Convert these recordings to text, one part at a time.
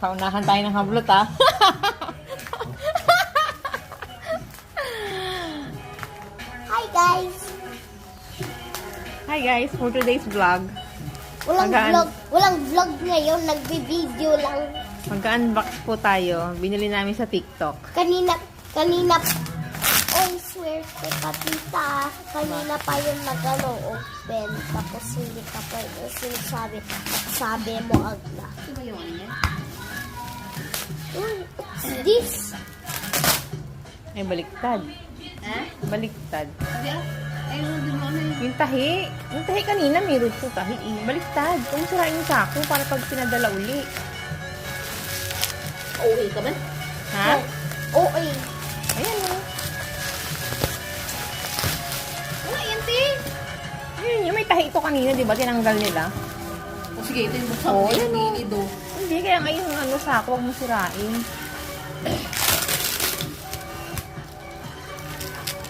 Paunahan tayo ng hablot, ha? Hi guys! Hi guys, for today's vlog, Walang vlog ngayon, nagbi-video lang. mag-unbox po tayo. Binili namin sa TikTok. Kanina, I swear ko tita, kanina pa yung nag-open, tapos hindi ka pa sabi mo agla. Ito ba yung ano niya? This, Ay, baliktad. Ha? Baliktad. Hindi ah. Ayun, din mo ano yun. Yung tahi. Yung tahi kanina, meron po tahi. Baliktad. Kung sirain yung sako para pag pinadala uli. OA ka ba? Ha? OA. Ayan o. Wala yan, te. Ayun, yung may tahi ito kanina, di ba? Tinanggal nila. O sige, ito yung buksan Oo, ko. yan, Yung ito. Hindi, kaya ngayon yung sako, huwag mo sirain.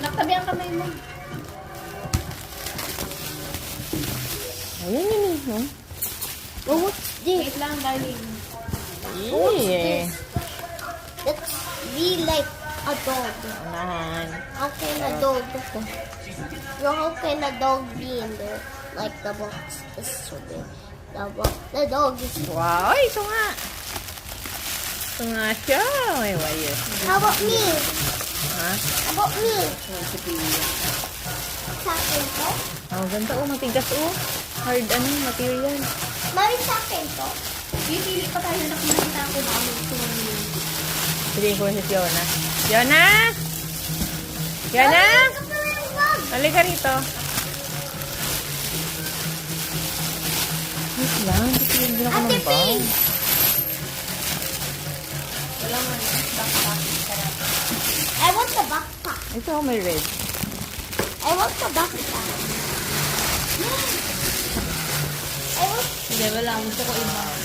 Naktabi ang kamay mo. Ayan yun eh. Hmm? Oh, what's this? Wait lang, darling. Yeah. That's be like a dog. Unahan. How can a dog? How can a dog be in there? Like the box is so big. The dog is. Wow, ay, ito nga. Ito nga siya. May wire. How about me? Ha? How about me? Sa akin to? Oh, ganda oh, matigas oh. Hard material. Mami, sa akin to? Pipili pa tayo na kung nakita ko baka gusto mo yun. Piliin ko si Fiona. Fiona! Fiona! Halika rito. Wait lang, pipiliin din ako Ate ng bang. Pink! Wala mo na. Backpack. Sarap. I want the backpack. Ito oh, may red. I want the backpack. I want. Sige, wala. Gusto ko iba.